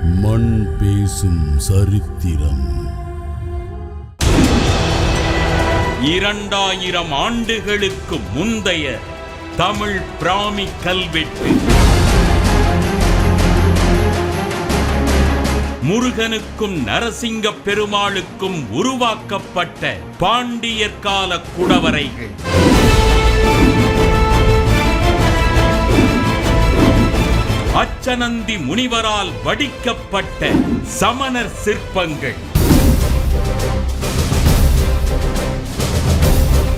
மண் பேசும் சரித்திரம். 2000 ஆண்டுகளுக்கு முந்தைய தமிழ் பிராமி கல்வெட்டு. முருகனுக்கும் நரசிங்க பெருமாளுக்கும் உருவாக்கப்பட்ட பாண்டியர் கால குடவரைகள். அச்சனந்தி முனிவரால் வடிக்கப்பட்ட சமணர் சிற்பங்கள்.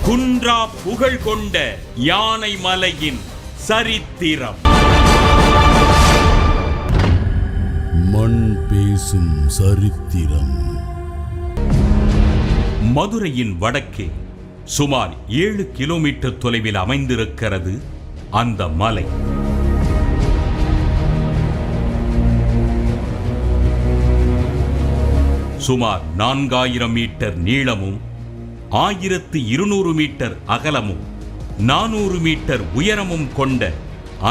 குன்றா புகழ் கொண்ட யானை மலையின் சரித்திரம். மண் பேசும் சரித்திரம். மதுரையின் வடக்கே சுமார் 7 கிலோமீட்டர் தொலைவில் அமைந்திருக்கிறது அந்த மலை. சுமார் 4000 மீட்டர் நீளமும் 1200 மீட்டர் அகலமும் 400 மீட்டர் உயரமும் கொண்ட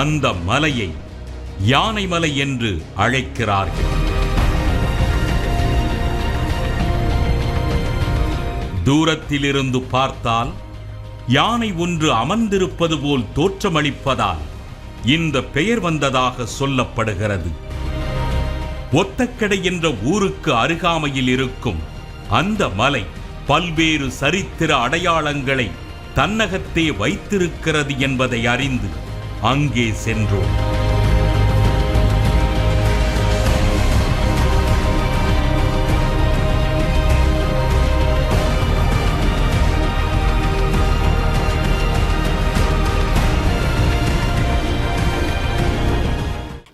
அந்த மலையை யானைமலை என்று அழைக்கிறார்கள். தூரத்திலிருந்து பார்த்தால் யானை ஒன்று அமர்ந்திருப்பது போல் தோற்றமளிப்பதால் இந்த பெயர் வந்ததாக சொல்லப்படுகிறது. ஒத்தக்கடை என்ற ஊருக்கு அருகாமையில் இருக்கும் அந்த மலை பல்வேறு சரித்திர அடையாளங்களை தன்னகத்தே வைத்திருக்கிறது என்பதை அறிந்து அங்கே சென்றோம்.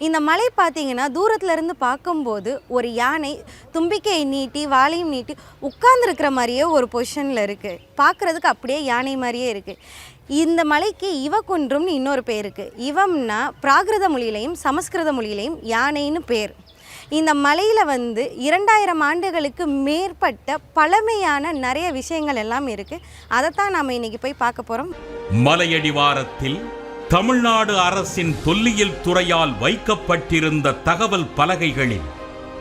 இந்த மலை பார்த்தீங்கன்னா தூரத்துல இருந்து பார்க்கும்போது ஒரு யானை தும்பிக்கையை நீட்டி வாலையும் நீட்டி உட்கார்ந்துருக்கிற மாதிரியே ஒரு பொசிஷனில் இருக்குது. பார்க்குறதுக்கு அப்படியே யானை மாதிரியே இருக்குது. இந்த மலைக்கு இவக்குன்றும்னு இன்னொரு பேர் இருக்குது. இவம்னா பிராகிருத மொழியிலையும் சமஸ்கிருத மொழியிலையும் யானைன்னு பேர். இந்த மலையில் 2000 ஆண்டுகளுக்கு மேற்பட்ட பழமையான நிறைய விஷயங்கள் எல்லாம் இருக்குது. அதைத்தான் நாம் இன்னைக்கு போய் பார்க்க போகிறோம். மலையடிவாரத்தில் தமிழ்நாடு அரசின் தொல்லியல் துறையால் வைக்கப்பட்டிருந்த தகவல் பலகைகளில்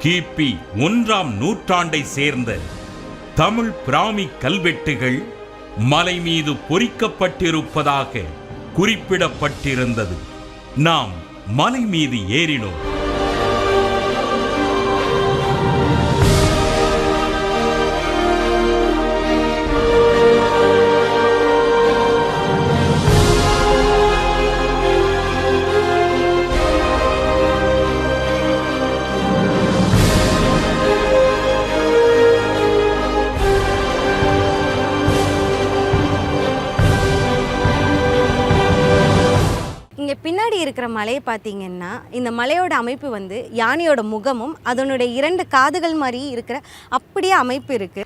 கிபி 1ஆம் நூற்றாண்டை சேர்ந்த தமிழ் பிராமி கல்வெட்டுகள் மலை மீது பொறிக்கப்பட்டிருப்பதாக குறிப்பிடப்பட்டிருந்தது. நாம் மலை மீது ஏறினோம். பின்னாடி இருக்கிற மலையை பார்த்தீங்கன்னா இந்த மலையோட அமைப்பு யானையோட முகமும் அதனுடைய 2 காதுகள் மாதிரி இருக்கிற அப்படியே அமைப்பு இருக்கு.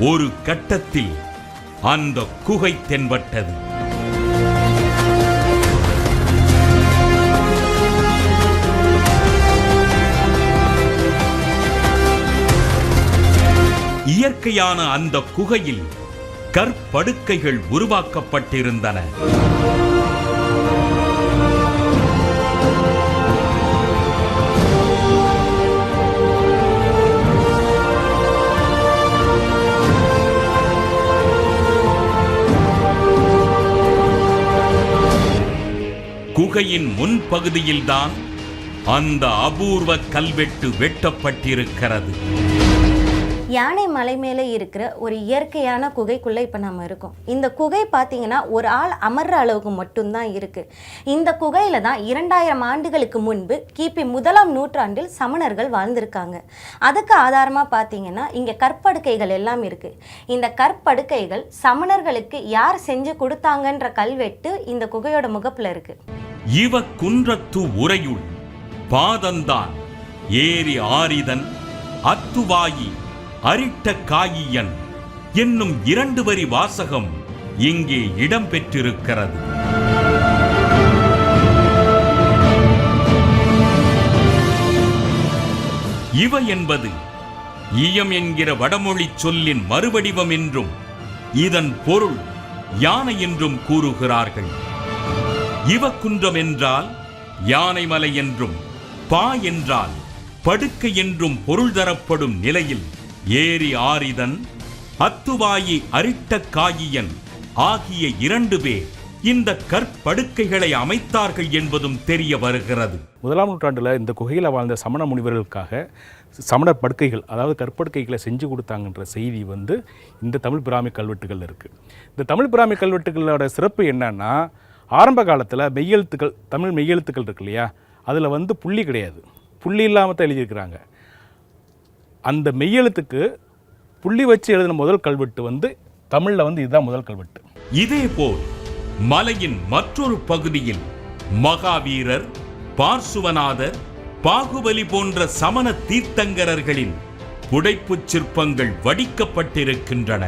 ஒரு கட்டத்தில் அந்த குகை தென்பட்டது. இயற்கையான அந்த குகையில் கற்படுக்கைகள் உருவாக்கப்பட்டிருந்தன. குகையின் முன்பகுதியில்தான் அந்த அபூர்வ கல்வெட்டு வெட்டப்பட்டிருக்கிறது. யானை மலை மேலே இருக்கிற ஒரு இயற்கையான குகைக்குள்ளே இப்போ நம்ம இருக்கோம். இந்த குகை பார்த்தீங்கன்னா ஒரு ஆள் அமர்ற அளவுக்கு மட்டும்தான் இருக்குது. இந்த குகையில் தான் 2000 ஆண்டுகளுக்கு முன்பு கிபி 1ஆம் நூற்றாண்டில் சமணர்கள் வாழ்ந்திருக்காங்க. அதுக்கு ஆதாரமாக பார்த்தீங்கன்னா இங்கே கற்படுக்கைகள் எல்லாம் இருக்குது. இந்த கற்படுக்கைகள் சமணர்களுக்கு யார் செஞ்சு கொடுத்தாங்கன்ற கல்வெட்டு இந்த குகையோட முகப்பில் இருக்குது. இவ குன்றத்து உரையுள் பாதந்தான் ஏரி ஆரிதன் அத்துவாயி அரிட்ட காயியன் என்னும் 2 வரி வாசகம் இங்கே இடம்பெற்றிருக்கிறது. இவ என்பது இயம் என்கிற வடமொழி சொல்லின் மறுவடிவம் என்றும் இதன் பொருள் யானை என்றும் கூறுகிறார்கள். இவக்குன்றம் என்றால் யானைமலை என்றும், பா என்றால் படுக்கை என்றும் பொருள் தரப்படும் நிலையில் ஏரி ஆரிதன், அத்துவாயி அரிட்டக்காயியன் ஆகிய 2 பேர் இந்த கற்படுக்கைகளை அமைத்தார்கள் என்பதும் தெரிய வருகிறது. 1ஆம் நூற்றாண்டில் இந்த குகையில் வாழ்ந்த சமண முனிவர்களுக்காக சமண படுக்கைகள், அதாவது கற்படுக்கைகளை செஞ்சு கொடுத்தாங்கன்ற செய்தி இந்த தமிழ் பிராமி கல்வெட்டுகள் இருக்குது. இந்த தமிழ் பிராமி கல்வெட்டுகளோட சிறப்பு என்னன்னா, ஆரம்ப காலத்தில் மெய்யெழுத்துக்கள், தமிழ் மெய்யெழுத்துக்கள் இருக்கு இல்லையா, அதில் புள்ளி கிடையாது, புள்ளி இல்லாமல் தான் எழுதியிருக்கிறாங்க. அந்த மெய்யெழுத்துக்கு புள்ளி வச்சு எழுதின முதல் கல்வெட்டு தமிழில் இதுதான் முதல் கல்வெட்டு. இதேபோல் மலையின் மற்றொரு பகுதியில் மகாவீரர், பார்சுவநாதர், பாகுபலி போன்ற சமண தீர்த்தங்கரர்களின் புடைப்புச் சிற்பங்கள் வடிக்கப்பட்டிருக்கின்றன.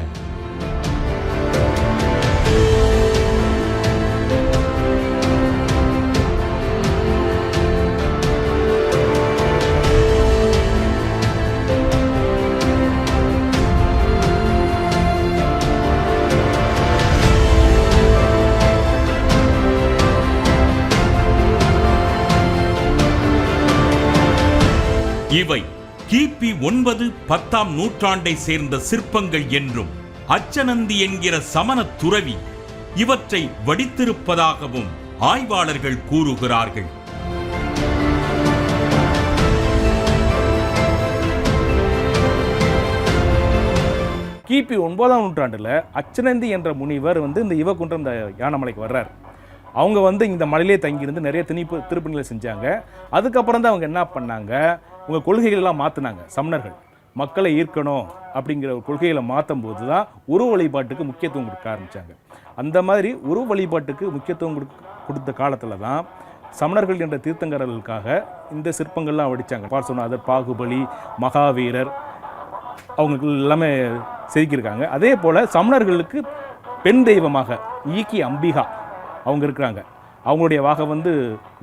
இவை கிபி 9-10ஆம் நூற்றாண்டை சேர்ந்த சிற்பங்கள் என்றும், அச்சநந்தி என்கிற சமண துறவி இவற்றை வடித்திருப்பதாகவும் ஆய்வாளர்கள் கூறுகிறார்கள். கிபி 9ஆம் நூற்றாண்டில் அச்சநந்தி என்ற முனிவர் இந்த இவக்குன்றம், இந்த யானைமலைக்கு வர்றார். அவங்க இந்த மலையிலே தங்கியிருந்து நிறைய திருப்பணிகளை செஞ்சாங்க. அதுக்கப்புறம் தான் அவங்க என்ன பண்ணாங்க, உங்கள் கொள்கைகளெல்லாம் மாற்றினாங்க. சமணர்கள் மக்களை ஈர்க்கணும் அப்படிங்கிற ஒரு கொள்கைகளை மாற்றும் போது தான் உருவ வழிபாட்டுக்கு முக்கியத்துவம் கொடுக்க ஆரம்பித்தாங்க. அந்த மாதிரி உருவ வழிபாட்டுக்கு முக்கியத்துவம் கொடுத்த காலத்தில் தான் சமணர்கள் என்ற தீர்த்தங்கரர்களுக்காக இந்த சிற்பங்கள்லாம் வடித்தாங்க. பார்சுவநாதர், பாகுபலி, மகாவீரர் அவங்களுக்கு எல்லாமே செதுக்கியிருக்காங்க. அதே போல் சமணர்களுக்கு பெண் தெய்வமாக ஈக்கி அம்பிகா அவங்க இருக்கிறாங்க. அவங்களுடைய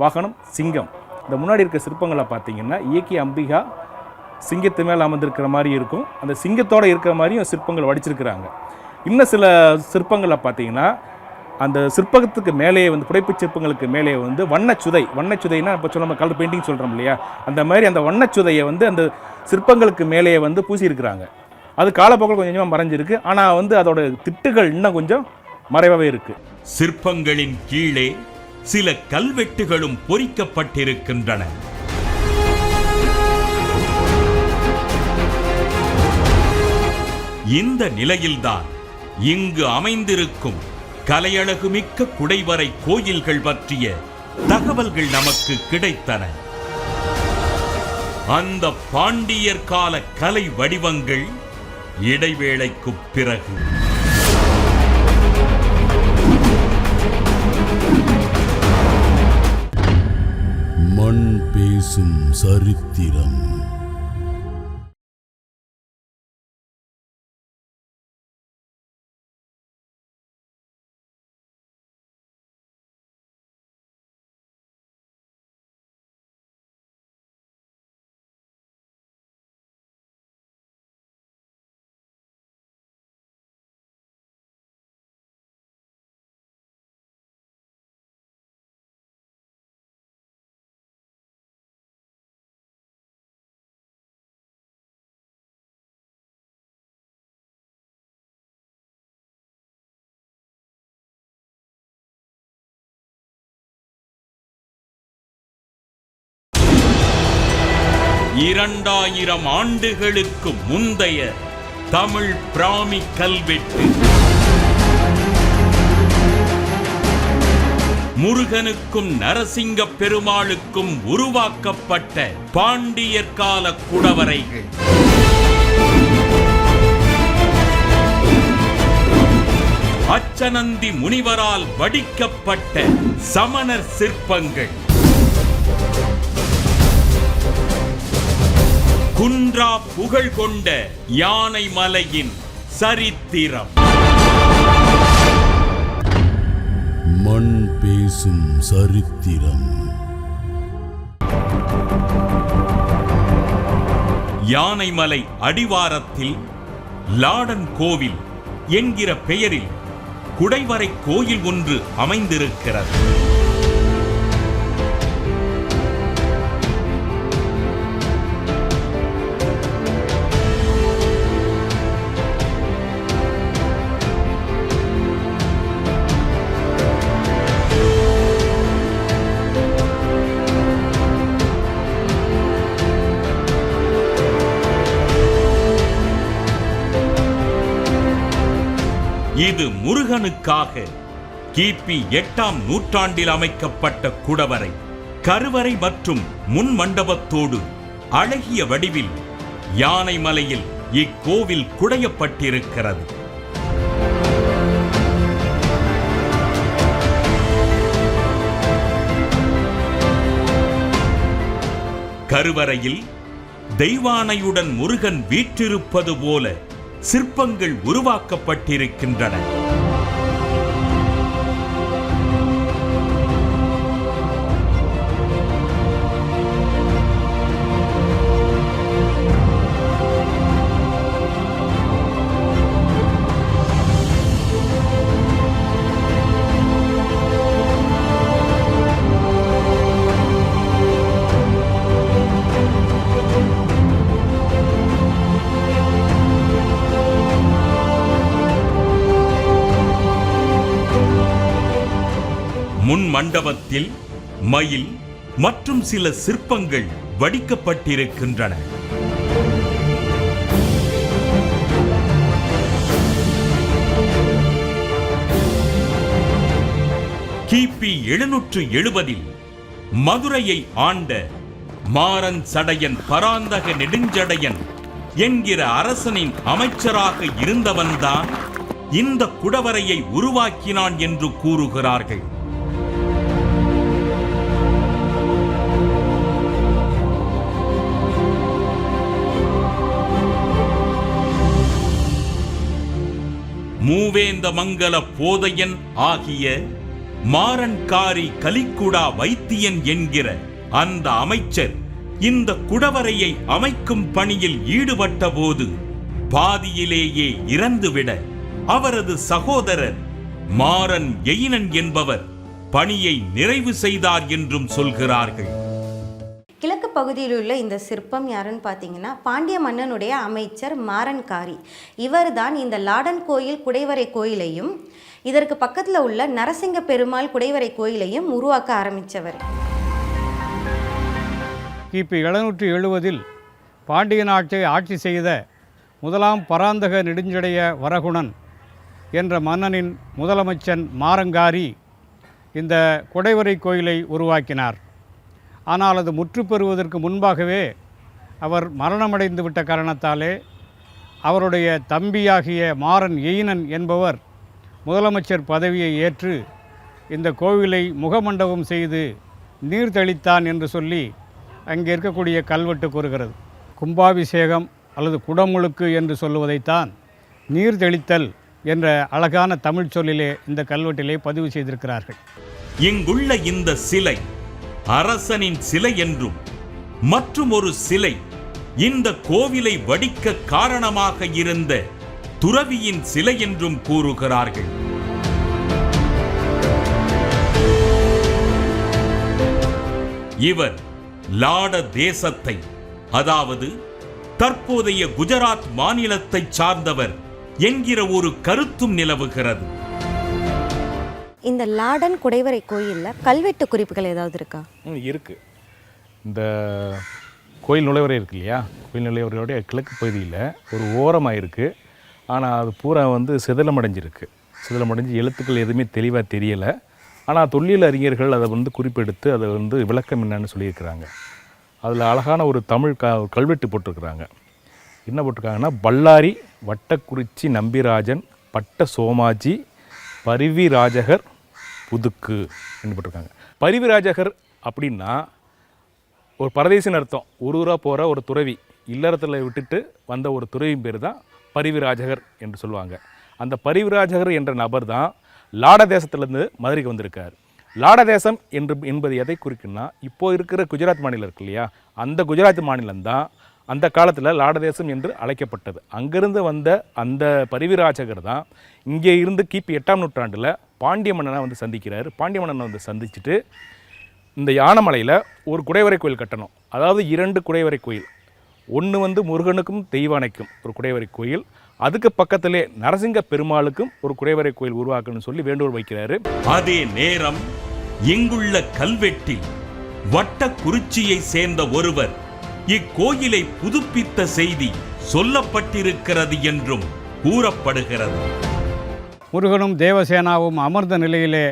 வாகனம் சிங்கம். இந்த முன்னாடி இருக்க சிற்பங்களை பார்த்தீங்கன்னா ஈக்கி அம்பிகா சிங்கத்து மேலே அமர்ந்திருக்கிற மாதிரி இருக்கும். அந்த சிங்கத்தோடு இருக்கிற மாதிரியும் சிற்பங்கள் வடிச்சிருக்கிறாங்க. இன்னும் சில சிற்பங்களை பார்த்தீங்கன்னா அந்த சிற்பத்துக்கு மேலேயே புடைப்புச் சிற்பங்களுக்கு மேலே வண்ணச்சுதைனா இப்போ நம்ம கலர் பெயிண்டிங் சொல்கிறோம் இல்லையா, அந்த மாதிரி அந்த வண்ணச்சுதையை அந்த சிற்பங்களுக்கு மேலேயே பூசியிருக்கிறாங்க. அது காலப்போக்கில் கொஞ்சம் கொஞ்சமாக மறைஞ்சிருக்கு. ஆனால் அதோட திட்டுகள் இன்னும் கொஞ்சம் மறைவாகவே இருக்குது. சிற்பங்களின் கீழே சில கல்வெட்டுகளும் பொறிக்கப்பட்டிருக்கின்றன. இந்த நிலையில்தான் இங்கு அமைந்திருக்கும் கலையழகுமிக்க குடைவரை கோயில்கள் பற்றிய தகவல்கள் நமக்கு கிடைத்தன. அந்த பாண்டியர் கால கலை வடிவங்கள் இடைவேளைக்கு பிறகு மண் பேசும் சரித்திரம். இரண்டாயிரம் ஆண்டுகளுக்கு முந்தைய தமிழ் பிராமி கல்வெட்டு. முருகனுக்கும் நரசிங்க பெருமாளுக்கும் உருவாக்கப்பட்ட பாண்டியர் கால குடவரைகள். அச்சநந்தி முனிவரால் வடிக்கப்பட்ட சமணர் சிற்பங்கள். குன்றா புகழ் கொண்ட யானைமலையின் சரித்திரம். மண் பேசும் சரித்திரம். யானைமலை அடிவாரத்தில் லாடன் கோவில் என்கிற பெயரில் குடைவரை கோயில் ஒன்று அமைந்திருக்கிறது. இது முருகனுக்காக கிபி 8ஆம் நூற்றாண்டில் அமைக்கப்பட்ட குடவரை. கருவறை மற்றும் முன் மண்டபத்தோடு அழகிய வடிவில் யானைமலையில் இக்கோவில் குடையப்பட்டிருக்கிறது. கருவறையில் தெய்வானையுடன் முருகன் வீற்றிருப்பது போல சிற்பங்கள் உருவாக்கப்பட்டிருக்கின்றன. முன் மண்டபத்தில் மயில் மற்றும் சில சிற்பங்கள் வடிக்கப்பட்டிருக்கின்றன. கிபி 770இல் மதுரையை ஆண்ட மாறன் சடையன் பராந்தக நெடுஞ்சடையன் என்கிற அரசனின் அமைச்சராக இருந்தவன்தான் இந்த குடவரையை உருவாக்கினான் என்று கூறுகிறார்கள். மூவேந்த மங்கல போதையன் ஆகிய மாறன்காரி கலிக்குடா வைத்தியன் என்கிற அந்த அமைச்சர் இந்த குடவரையை அமைக்கும் பணியில் ஈடுபட்ட போது பாதியிலேயே இறந்துவிட அவரது சகோதரர் மாறன் எயினன் என்பவர் பணியை நிறைவு செய்தார் என்றும் சொல்கிறார்கள். கிழக்கு பகுதியில் உள்ள இந்த சிற்பம் யாருன்னு பார்த்தீங்கன்னா பாண்டிய மன்னனுடைய அமைச்சர் மாறன்காரி. இவர் தான் இந்த லாடன் கோயில் குடைவரை கோயிலையும் இதற்கு பக்கத்தில் உள்ள நரசிங்க பெருமாள் குடைவரை கோயிலையும் உருவாக்க ஆரம்பித்தவர். கிபி 770இல் பாண்டிய நாட்டை ஆட்சி செய்த முதலாம் பராந்தக நெடுஞ்சடைய வரகுணன் என்ற மன்னனின் முதலமைச்சன் மாறங்காரி இந்த குடைவரை கோயிலை உருவாக்கினார். ஆனால் அது முற்றுப்பெறுவதற்கு முன்பாகவே அவர் மரணமடைந்து விட்ட காரணத்தாலே அவருடைய தம்பியாகிய மாறன் எயினன் என்பவர் முதலமைச்சர் பதவியை ஏற்று இந்த கோவிலை முகமண்டபம் செய்து நீர் தெளித்தான் என்று சொல்லி அங்கே இருக்கக்கூடிய கல்வெட்டு கூறுகிறது. கும்பாபிஷேகம் அல்லது குடமுழுக்கு என்று சொல்லுவதைத்தான் நீர் தெளித்தல் என்ற அழகான தமிழ் சொல்லிலே இந்த கல்வெட்டிலே பதிவு செய்திருக்கிறார்கள். இங்குள்ள இந்த சிலை அரசனின் சிலை என்றும் மற்றும் ஒரு சிலை இந்த கோவிலை வடிக்க காரணமாக இருந்த துறவியின் சிலை என்றும் கூறுகிறார்கள். இவர் லாட தேசத்தை, அதாவது தற்போதைய குஜராத் மாநிலத்தை சார்ந்தவர் என்கிற ஒரு கருத்தும் நிலவுகிறது. இந்த லாடன் குடைவரை கோயிலில் கல்வெட்டு குறிப்புகள் ஏதாவது இருக்கா? இருக்குது. இந்த கோயில் நுழைவரை இருக்கு இல்லையா, கோயில் நுழைவரையோடைய கிழக்கு பகுதியில் ஒரு ஓரமாக இருக்குது. ஆனால் அது பூரா சிதிலமடைஞ்சிருக்கு. சிதிலமடைஞ்சு எழுத்துக்கள் எதுவுமே தெளிவாக தெரியலை. ஆனால் தொல்லியல் அறிஞர்கள் அதை குறிப்பெடுத்து அதை விளக்கம் என்னன்னு சொல்லியிருக்கிறாங்க. அதில் அழகான ஒரு தமிழ் கல்வெட்டு போட்டிருக்கிறாங்க. என்ன போட்டிருக்காங்கன்னா, பல்லாரி வட்டக்குறிச்சி நம்பிராஜன் பட்ட சோமாஜி பரிவிராஜகர் புதுக்கு என்று போட்டிருக்காங்க. பரிவிராஜகர் அப்படின்னா ஒரு பரதேசின்னு அர்த்தம். ஊராக போகிற ஒரு துறவி, இல்லறத்தில் விட்டுட்டு வந்த ஒரு துறவின் பேர் தான் பரிவிராஜகர் என்று சொல்லுவாங்க. அந்த பரிவிராஜகர் என்ற நபர் தான் லாட தேசத்திலேருந்து மதுரைக்கு வந்திருக்கார். லாட தேசம் என்பது எதை குறிக்குன்னா, இப்போ இருக்கிற குஜராத் மாநிலம் இருக்கு இல்லையா, அந்த குஜராத் மாநிலம்தான் அந்த காலத்தில் லாடதேசம் என்று அழைக்கப்பட்டது. அங்கிருந்து வந்த அந்த பரிவிராஜகர் தான் இங்கே இருந்து கிபி 8ஆம் நூற்றாண்டில் பாண்டிய மன்னனை வந்து சந்திக்கிறார். பாண்டிய மன்னனை வந்து சந்திச்சுட்டு இந்த யானைமலையில் ஒரு குடைவரை கோயில் கட்டணும். அதாவது 2 குடைவரை கோயில், ஒன்று வந்து முருகனுக்கும் தெய்வானைக்கும் ஒரு குடைவரை கோயில், அதுக்கு பக்கத்திலே நரசிங்க பெருமாளுக்கும் ஒரு குடைவரை கோயில் உருவாக்கணும்னு சொல்லி வேண்டுகோள் வைக்கிறாரு. அதே நேரம் இங்குள்ள கல்வெட்டில் வட்டக்குறிச்சியை சேர்ந்த ஒருவர் இக்கோயிலை புதுப்பித்த செய்தி சொல்லப்பட்டிருக்கிறது என்றும் கூறப்படுகிறது. முருகனும் தேவசேனாவும் அமர்ந்த நிலையிலே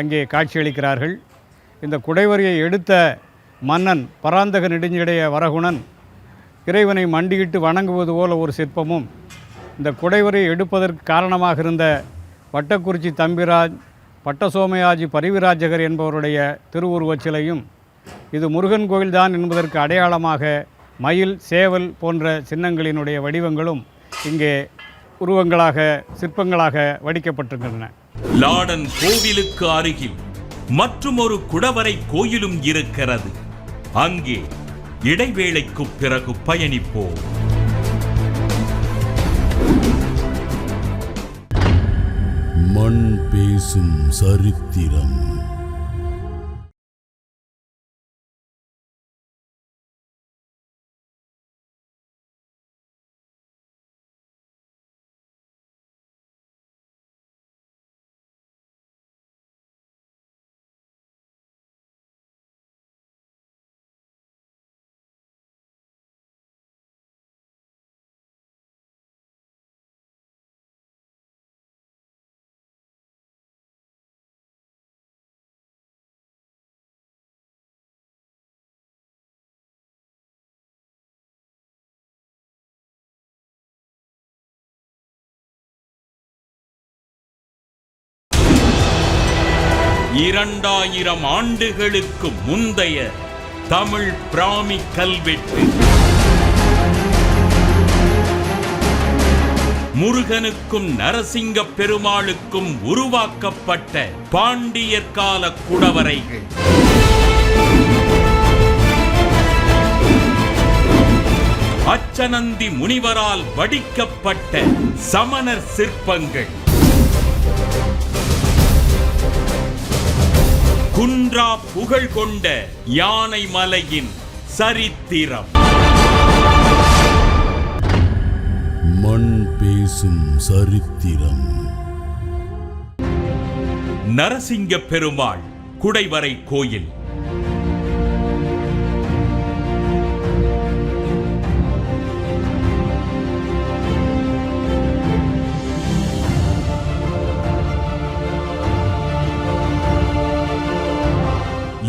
அங்கே காட்சியளிக்கிறார்கள். இந்த குடைவரையை எடுத்த மன்னன் பராந்தக நெடுஞ்சடைய வரகுணன் இறைவனை மண்டியிட்டு வணங்குவது போல ஒரு சிற்பமும், இந்த குடைவரையை எடுப்பதற்கு காரணமாக இருந்த வட்டக்குறிச்சி தம்பிராஜ் பட்டசோமயாஜி பரிவிராஜகர் என்பவருடைய திருவுருவச் சிலையும், இது முருகன் கோயில்தான் என்பதற்கு அடையாளமாக மயில், சேவல் போன்ற சின்னங்களினுடைய வடிவங்களும் இங்கே உருவங்களாக சிற்பங்களாக வடிக்கப்பட்டிருக்கின்றன. லாடன் கோவிலுக்கு அருகில் மற்றுமொரு குடவரை கோயிலும் இருக்கிறது. அங்கே இடைவேளைக்கு பிறகு பயணிப்போம். மண் பேசும் சரித்திரம். இரண்டாயிரம் ஆண்டுகளுக்கு முந்தைய தமிழ் பிராமி கல்வெட்டு. முருகனுக்கும் நரசிங்க பெருமாளுக்கும் உருவாக்கப்பட்ட பாண்டியர் கால குடவரைகள். அச்சனந்தி முனிவரால் வடிக்கப்பட்ட சமணர் சிற்பங்கள். குன்றா புகழ் கொண்ட யானைமலையின் சரித்திரம். மண் பேசும் சரித்திரம். நரசிங்க பெருமாள் குடைவரை கோயில்.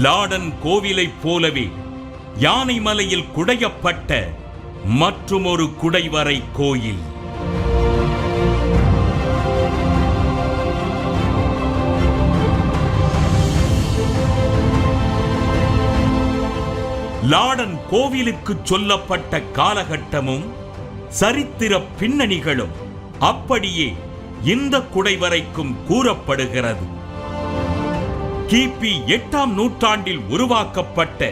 லாடன் கோவிலைப் போலவே யானைமலையில் குடையப்பட்ட மற்றுமொரு குடைவரை கோயில். லாடன் கோவிலுக்கு சொல்லப்பட்ட காலகட்டமும் சரித்திர பின்னணிகளும் அப்படியே இந்த குடைவரைக்கும் கூறப்படுகிறது. கிபி 8ஆம் நூற்றாண்டில் உருவாக்கப்பட்ட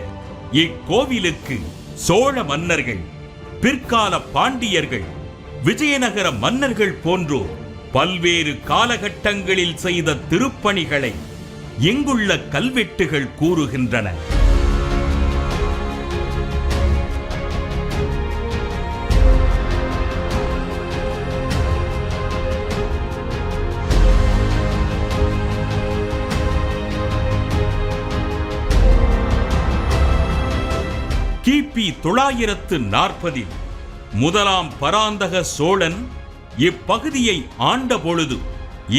இக்கோவிலுக்கு சோழ மன்னர்கள், பிற்கால பாண்டியர்கள், விஜயநகர மன்னர்கள் போன்றோர் பல்வேறு காலகட்டங்களில் செய்த திருப்பணிகளை இங்குள்ள கல்வெட்டுகள் கூறுகின்றன. கிபி 940 முதலாம் பராந்தக சோழன் இப்பகுதியை ஆண்ட பொழுது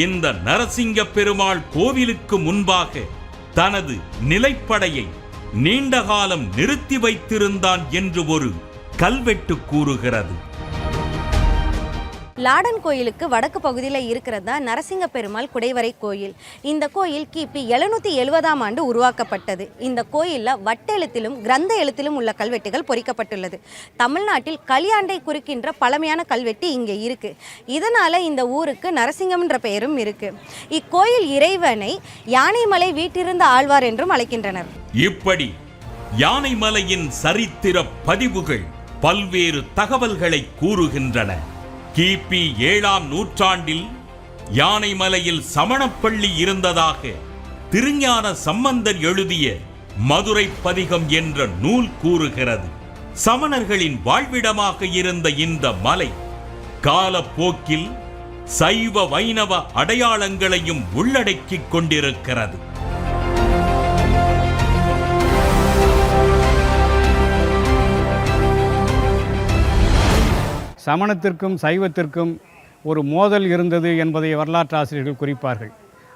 இந்த நரசிங்க பெருமாள் கோவிலுக்கு முன்பாக தனது நிலைப்படையை நீண்ட காலம் நிறுத்தி வைத்திருந்தான் என்று ஒரு கல்வெட்டு கூறுகிறது. லாடன் கோயிலுக்கு வடக்கு பகுதியில் இருக்கிறது தான் நரசிங்க பெருமாள் குடைவரை கோயில். இந்த கோயில் கிபி 770ஆம் ஆண்டு உருவாக்கப்பட்டது. இந்த கோயிலில் வட்டெழுத்திலும் கிரந்த எழுத்திலும் உள்ள கல்வெட்டுகள் பொறிக்கப்பட்டுள்ளது. தமிழ்நாட்டில் கலியாண்டை குறிக்கின்ற பழமையான கல்வெட்டு இங்கே இருக்கு. இதனால இந்த ஊருக்கு நரசிங்கம் என்ற பெயரும் இருக்கு. இக்கோயில் இறைவனை யானைமலை வீட்டிருந்த ஆழ்வார் என்றும் அழைக்கின்றனர். இப்படி யானைமலையின் சரித்திர பதிவுகள் பல்வேறு தகவல்களை கூறுகின்றன. கிபி 7ஆம் நூற்றாண்டில் யானைமலையில் சமணப்பள்ளி இருந்ததாக திருஞான சம்பந்தர் எழுதிய மதுரை பதிகம் என்ற நூல் கூறுகிறது. சமணர்களின் வாழ்விடமாக இருந்த இந்த மலை காலப்போக்கில் சைவ வைணவ அடையாளங்களையும் உள்ளடக்கிக் கொண்டிருக்கிறது. சமணத்திற்கும் சைவத்திற்கும் ஒரு மோதல் இருந்தது என்பதை வரலாற்றாசிரியர்கள் குறிப்பார்கள்.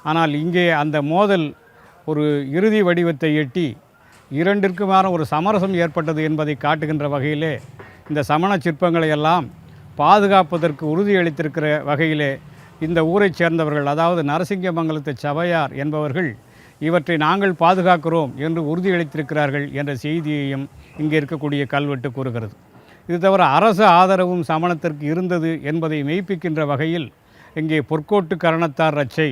ஆனால் இங்கே அந்த மோதல் ஒரு இறுதி வடிவத்தை எட்டி இரண்டிற்குமான ஒரு சமரசம் ஏற்பட்டது என்பதை காட்டுகின்ற வகையிலே இந்த சமண சிற்பங்களை எல்லாம் பாதுகாப்பதற்கு உறுதியளித்திருக்கிற வகையிலே இந்த ஊரைச் சேர்ந்தவர்கள், அதாவது நரசிங்கமங்கலத்து சபையார் என்பவர்கள் இவற்றை நாங்கள் பாதுகாக்கிறோம் என்று உறுதியளித்திருக்கிறார்கள் என்ற செய்தியையும் இங்கே இருக்கக்கூடிய கல்வெட்டு கூறுகிறது. இது தவிர அரசு ஆதரவும் சமணத்திற்கு இருந்தது என்பதை மெய்ப்பிக்கின்ற வகையில் இங்கே பொற்கோட்டு கரணத்தார் ரட்சை,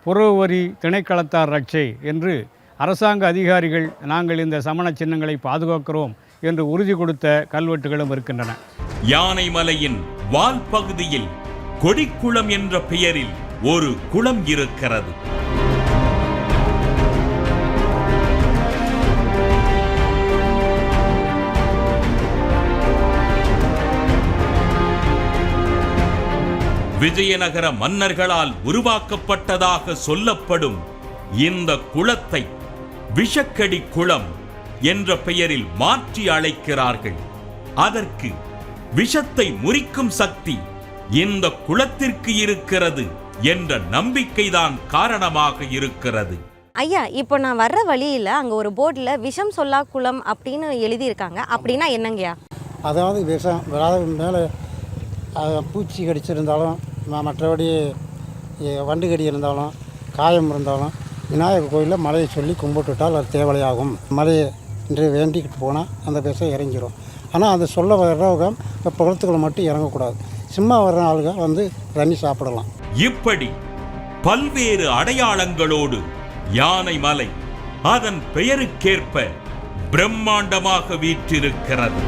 புறவரி திணைக்களத்தார் ரட்சை என்று அரசாங்க அதிகாரிகள் நாங்கள் இந்த சமண சின்னங்களை பாதுகாக்கிறோம் என்று உறுதி கொடுத்த கல்வெட்டுகளும் இருக்கின்றன. யானைமலையின் வால் பகுதியில் கொடிக்குளம் என்ற பெயரில் ஒரு குளம் இருக்கிறது. விஜயநகர மன்னர்களால் உருவாக்கப்பட்டதாக சொல்லப்படும் இந்த குளத்தை விஷக்கடி குளம் என்ற பெயரில் மாற்றி அழைக்கிறார்கள். அதற்கு விஷத்தை முறிக்கும் சக்தி இந்த குளத்திற்கு இருக்கிறது என்ற நம்பிக்கைதான் காரணமாக இருக்கிறது. ஐயா, இப்போ நான் வர்ற வழியில் அங்கே ஒரு போர்டில் விஷம் சொல்லா குளம் அப்படின்னு எழுதியிருக்காங்க. அப்படின்னா என்னங்கய்யா? அதாவது விஷம் மேலே பூச்சி கடிச்சிருந்தாலும், மற்றபடி வண்டு கடி இருந்தாலும், காயம் இருந்தாலும் விநாயகர் கோயிலில் மலையை சொல்லி கும்பிட்டுட்டால் அது தேவலையாகும். மலையை இன்று வேண்டிக்கிட்டு போனால் அந்த விஷம் இறங்கிடும். ஆனால் அதை சொல்ல வர்றவங்க இப்போ குளத்துக்குள்ள மட்டும் இறங்கக்கூடாது. சும்மா வர்ற ஆளுங்க வந்து தண்ணி சாப்பிடலாம். இப்படி பல்வேறு அடையாளங்களோடு யானைமலை அதன் பெயருக்கேற்ப பிரம்மாண்டமாக வீற்றிருக்கிறது.